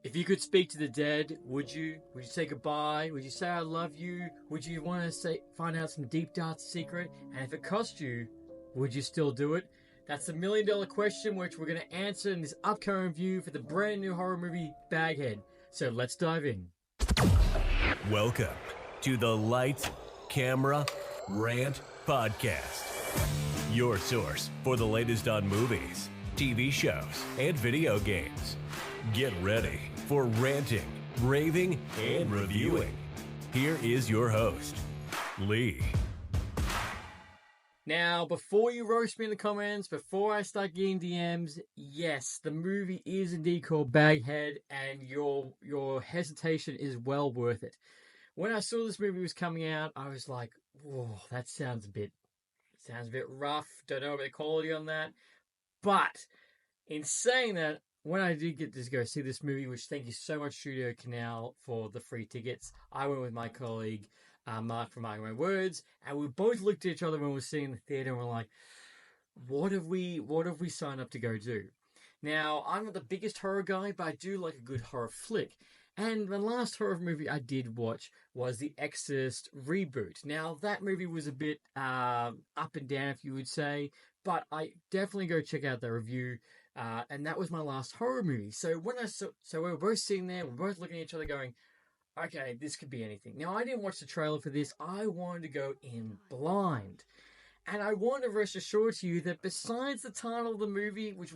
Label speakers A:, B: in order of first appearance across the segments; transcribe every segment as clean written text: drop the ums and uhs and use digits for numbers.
A: If you could speak to the dead, would you? Would you say goodbye? Would you say I love you? Would you want to find out some deep dark secret? And if it cost you, would you still do it? That's the $1,000,000 question, which we're going to answer in this upcoming review for the brand new horror movie Baghead. So let's dive in.
B: Welcome to the Light, Camera, Rant Podcast. Your source for the latest on movies, TV shows, and video games. Get ready for ranting, raving, and reviewing. Here is your host, Lee.
A: Now, before you roast me in the comments, before I start getting DMs, yes, the movie is indeed called Baghead, and your hesitation is well worth it. When I saw this movie was coming out, I was like, whoa, that sounds a bit rough. Don't know about the quality on that. But in saying that, when I did get to go see this movie, which thank you so much, Studio Canal, for the free tickets, I went with my colleague, Mark from My Own Words, and we both looked at each other when we were sitting in the theater and we're like, what have we signed up to go do? Now, I'm not the biggest horror guy, but I do like a good horror flick. And the last horror movie I did watch was The Exorcist reboot. Now, that movie was a bit up and down, if you would say, but I definitely go check out the review. And that was my last horror movie. So we were both sitting there, we're both looking at each other going, okay, this could be anything. Now, I didn't watch the trailer for this. I wanted to go in blind. And I want to rest assured to you that besides the title of the movie, which,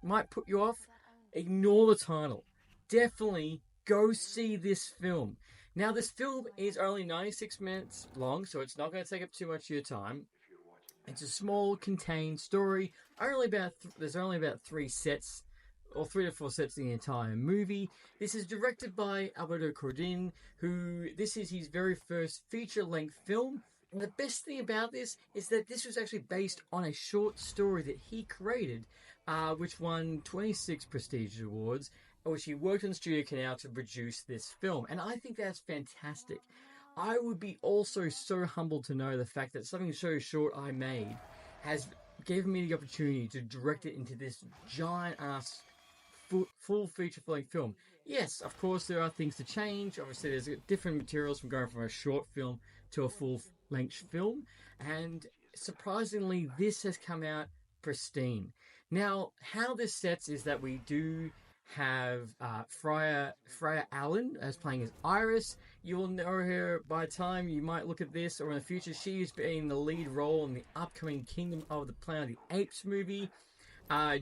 A: might put you off, ignore the title. Definitely go see this film. Now, this film is only 96 minutes long, so it's not going to take up too much of your time. It's a small, contained story. There's only about 3 sets, or 3 to 4 sets in the entire movie. This is directed by Alberto Cordin, this is his very first feature-length film. And the best thing about this is that this was actually based on a short story that he created, which won 26 prestigious awards, which he worked on Studio Canal to produce this film. And I think that's fantastic. I would be also so humbled to know the fact that something so short I made has given me the opportunity to direct it into this giant-ass full feature-length film. Yes, of course, there are things to change. Obviously, there's different materials from going from a short film to a full-length film. And surprisingly, this has come out pristine. Now, how this sets is that we do have Freya Allen as playing as Iris. You will know her by the time you might look at this, or in the future. She is being the lead role in the upcoming Kingdom of the Planet of the Apes movie.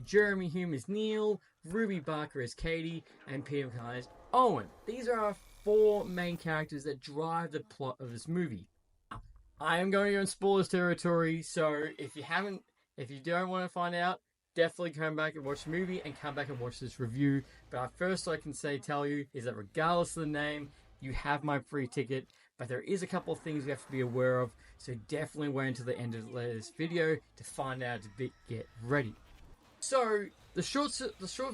A: Jeremy Hume is Neil, Ruby Barker is Katie, and Peter McKay is Owen. These are our 4 main characters that drive the plot of this movie. I am going to go in spoilers territory, so if you don't want to find out, definitely come back and watch the movie and come back and watch this review. But first I can tell you is that regardless of the name, you have my free ticket. But there is a couple of things you have to be aware of, so definitely wait until the end of this video to find out to get ready. So the short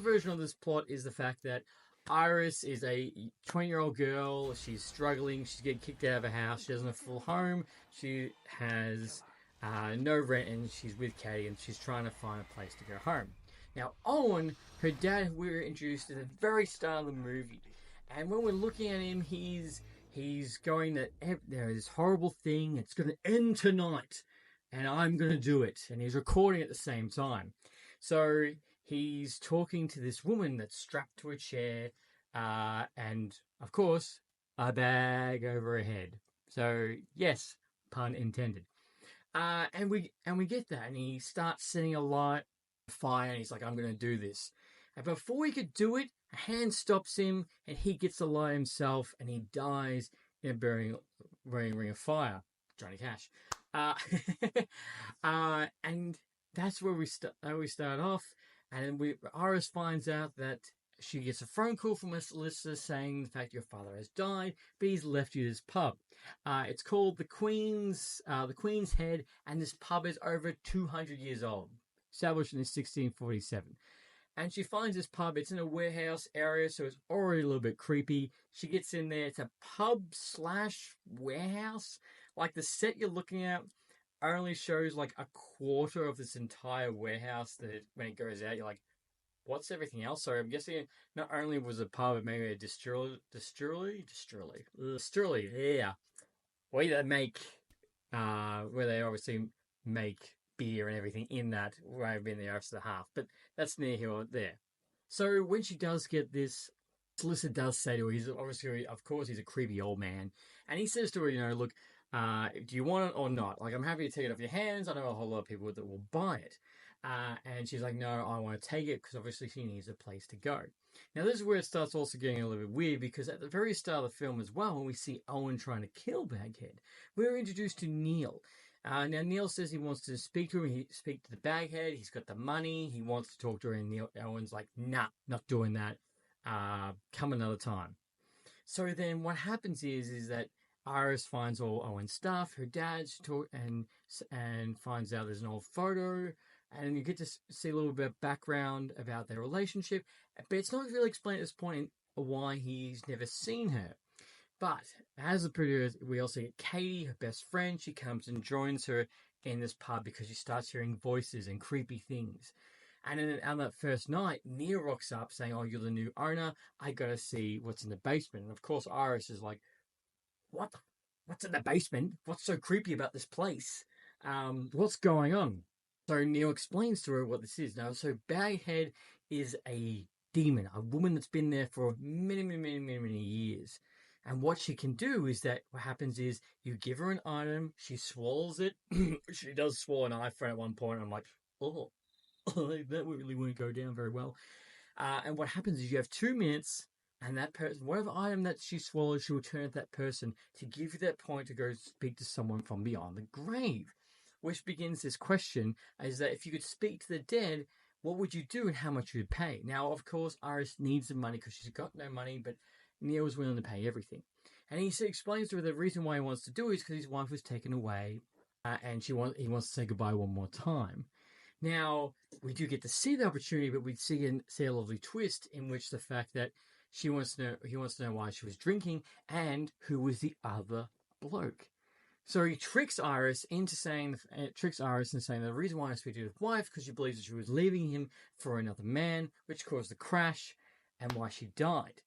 A: version of this plot is the fact that Iris is a 20-year-old girl. She's struggling. She's getting kicked out of her house. She doesn't have a full home. She has no rent, and she's with Katie, and she's trying to find a place to go home. Now, Owen, her dad, we were introduced at the very start of the movie, and when we're looking at him, he's going that there is this horrible thing. It's going to end tonight, and I'm going to do it. And he's recording at the same time. So he's talking to this woman that's strapped to a chair, and of course, a bag over her head. So yes, pun intended. And we get that, and he starts setting a light fire, and he's like, I'm going to do this. And before he could do it, a hand stops him, and he gets the light himself, and he dies in a burning ring of fire. Johnny Cash. And that's where we start off, and Iris finds out that she gets a phone call from a solicitor saying the fact your father has died, but he's left you this pub. It's called the Queen's Head, and this pub is over 200 years old, established in 1647. And she finds this pub. It's in a warehouse area, so it's already a little bit creepy. She gets in there. It's a pub / warehouse. Like, the set you're looking at only shows like a quarter of this entire warehouse, that when it goes out, you're like, what's everything else? So I'm guessing not only was a pub, but maybe a distillery, yeah, where they obviously make beer and everything in that, where I've been the rest of the half, but that's near here or there. So when she does get this, solicitor does say to her, he's obviously, of course, he's a creepy old man, and he says to her, look, do you want it or not? Like, I'm happy to take it off your hands. I know a whole lot of people that will buy it. And she's like, no, I want to take it because obviously she needs a place to go. Now, this is where it starts also getting a little bit weird because at the very start of the film as well, when we see Owen trying to kill Baghead, we're introduced to Neil. Now, Neil says he wants to speak to him. He speak to the Baghead. He's got the money. He wants to talk to her. And Owen's like, nah, not doing that. Come another time. So then what happens is that Iris finds all Owen's stuff, her dad's talk, and finds out there's an old photo, and you get to see a little bit of background about their relationship, but it's not really explained at this point why he's never seen her. But as a producer, we also get Katie, her best friend. She comes and joins her in this pub because she starts hearing voices and creepy things. And then on that first night, Neil rocks up saying, oh, you're the new owner. I got to see what's in the basement. And of course, Iris is like, what? What's in the basement? What's so creepy about this place? What's going on? So Neil explains to her what this is. Now, so Baghead is a demon, a woman that's been there for many years. And what she can do is that what happens is you give her an item, she swallows it. She does swallow an iPhone at one point. I'm like, oh, that really wouldn't go down very well. And what happens is you have 2 minutes, and that person, whatever item that she swallows, she will turn to that person to give you that point to go speak to someone from beyond the grave. Which begins this question, is that if you could speak to the dead, what would you do and how much you'd pay? Now, of course, Iris needs the money because she's got no money, but Neil's willing to pay everything. And he explains to her the reason why he wants to do it is because his wife was taken away, and he wants to say goodbye one more time. Now, we do get to see the opportunity, but we see a lovely twist in which the fact that he wants to know why she was drinking and who was the other bloke. So he tricks Iris into saying the reason why I speak to his wife because she believes that she was leaving him for another man, which caused the crash and why she died.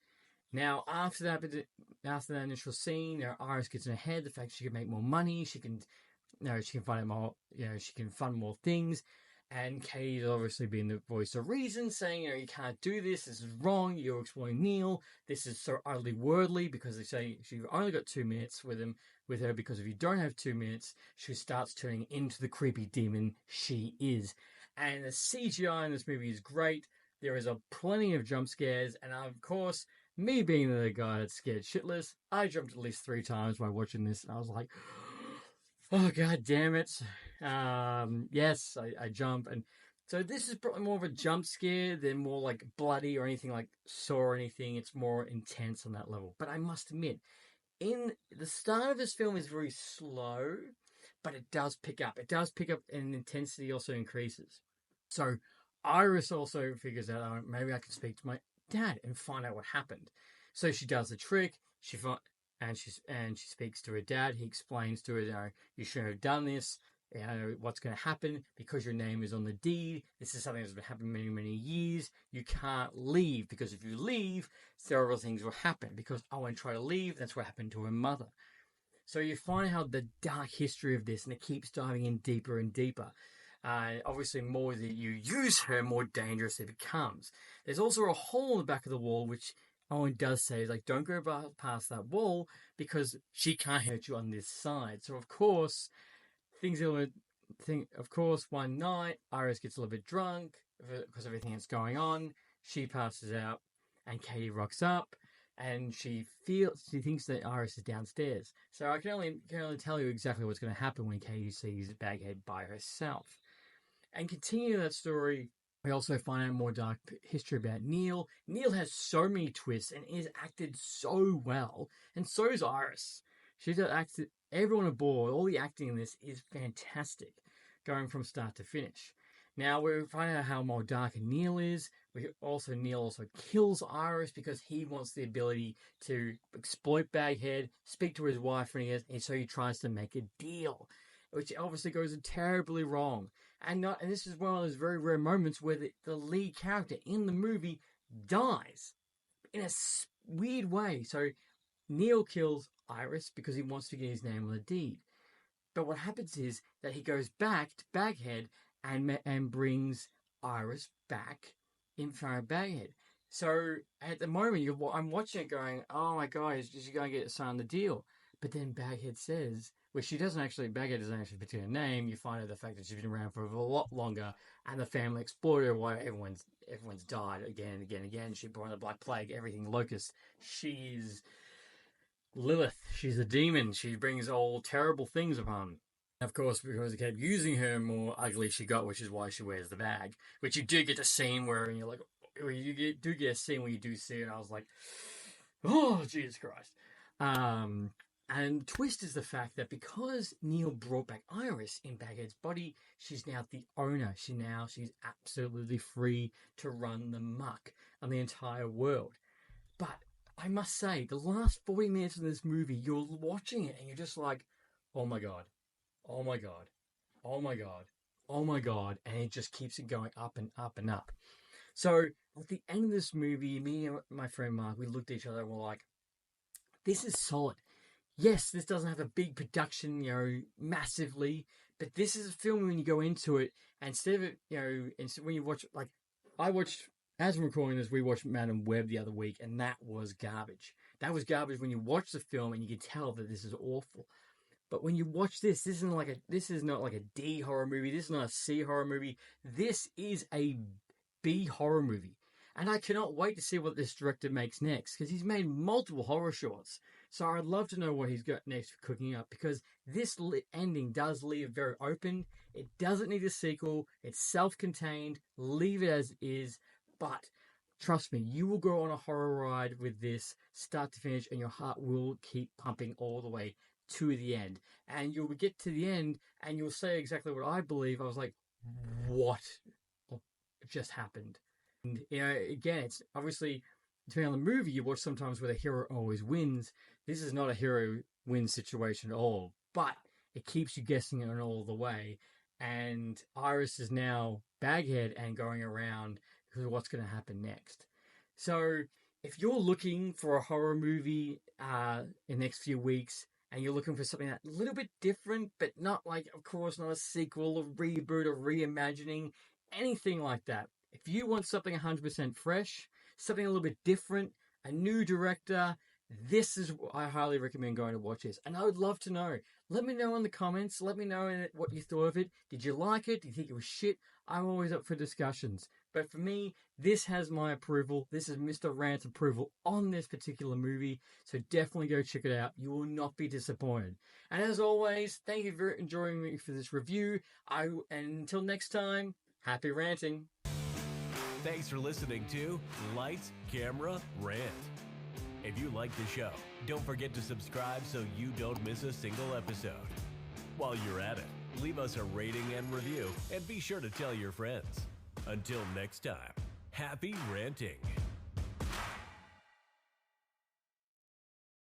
A: Now, after that initial scene, Iris gets in her head the fact she can make more money, she can find out more, she can fund more things. And Katie's obviously being the voice of reason, saying, you can't do this is wrong, you're exploiting Neil, this is so utterly worldly, because they say you've only got 2 minutes with her, because if you don't have 2 minutes, she starts turning into the creepy demon she is. And the CGI in this movie is great, there is plenty of jump scares, and of course, me being the guy that's scared shitless, I jumped at least 3 times while watching this, and I was like, oh, god damn it. Yes, I jump. And so this is probably more of a jump scare than more like bloody or anything like Saw or anything. It's more intense on that level. But I must admit, in the start of this film is very slow, but it does pick up. It does pick up and intensity also increases. So Iris also figures out, oh, maybe I can speak to my dad and find out what happened. So she does the trick. She speaks to her dad. He explains to her, you shouldn't have done this. What's going to happen because your name is on the deed. This is something that's been happening many years. You can't leave because if you leave, several things will happen. Because Owen tried to leave, that's what happened to her mother. So you find out the dark history of this, and it keeps diving in deeper and deeper. Obviously, more that you use her, more dangerous it becomes. There's also a hole in the back of the wall, which Owen does say, like, don't go past that wall because she can't hurt you on this side. So, of course, one night, Iris gets a little bit drunk because of everything that's going on. She passes out, and Katie rocks up, and she thinks that Iris is downstairs. So I can only tell you exactly what's going to happen when Katie sees Baghead by herself. And continue that story, we also find out more dark history about Neil. Neil has so many twists and is acted so well, and so is Iris. She's acted everyone aboard. All the acting in this is fantastic, going from start to finish. Now we find out how more dark Neil is. Neil also kills Iris because he wants the ability to exploit Baghead, speak to his wife, and so he tries to make a deal, which obviously goes terribly wrong. And this is one of those very rare moments where the lead character in the movie dies in a weird way. So Neil kills Iris because he wants to get his name on the deed. But what happens is that he goes back to Baghead and brings Iris back in front of Baghead. So at the moment, I'm watching it going, oh my God, is she going to get signed the deal? But then Baghead says, which Baghead doesn't actually put her name. You find out the fact that she's been around for a lot longer, and the family exploited her while everyone's died again and again and again. She brought the Black Plague, everything locust. She's Lilith. She's a demon. She brings all terrible things upon. Of course, because they kept using her, more ugly she got, which is why she wears the bag. Which you do get a scene where you're like, do get a scene where you do see it. And I was like, oh, Jesus Christ. And twist is the fact that because Neil brought back Iris in Baghead's body, she's now the owner. She's absolutely free to run the muck on the entire world. But I must say, the last 40 minutes of this movie, you're watching it and you're just like, oh my God, oh my God, oh my God, oh my God. And it just keeps it going up and up and up. So at the end of this movie, me and my friend Mark, we looked at each other and we're like, this is solid. Yes, this doesn't have a big production, massively, but this is a film when you go into it, and instead of it, when you watch, like, as I'm recording this, we watched Madam Web the other week, and that was garbage. That was garbage when you watch the film and you can tell that this is awful. But when you watch this is not like a D horror movie. This is not a C horror movie. This is a B horror movie. And I cannot wait to see what this director makes next, because he's made multiple horror shorts. So I'd love to know what he's got next for cooking up, because this ending does leave it very open. It doesn't need a sequel. It's self-contained. Leave it as is. But trust me, you will go on a horror ride with this start to finish, and your heart will keep pumping all the way to the end. And you'll get to the end, and you'll say exactly what I believe. I was like, what just happened? And, again, it's obviously, depending on the movie you watch sometimes where the hero always wins. This is not a hero wins situation at all, but it keeps you guessing it all the way. And Iris is now Baghead and going around because of what's going to happen next. So if you're looking for a horror movie in the next few weeks, and you're looking for something that's a little bit different, but not like, of course, not a sequel, a reboot, or reimagining, anything like that. If you want something 100% fresh, something a little bit different, a new director, I highly recommend going to watch this. And I would love to know. Let me know in the comments. Let me know what you thought of it. Did you like it? Did you think it was shit? I'm always up for discussions. But for me, this has my approval. This is Mr. Rant's approval on this particular movie. So definitely go check it out. You will not be disappointed. And as always, thank you for joining me for this review. And until next time, happy ranting.
B: Thanks for listening to Lights, Camera, Rant. If you like the show, don't forget to subscribe so you don't miss a single episode. While you're at it, leave us a rating and review, and be sure to tell your friends. Until next time, happy ranting.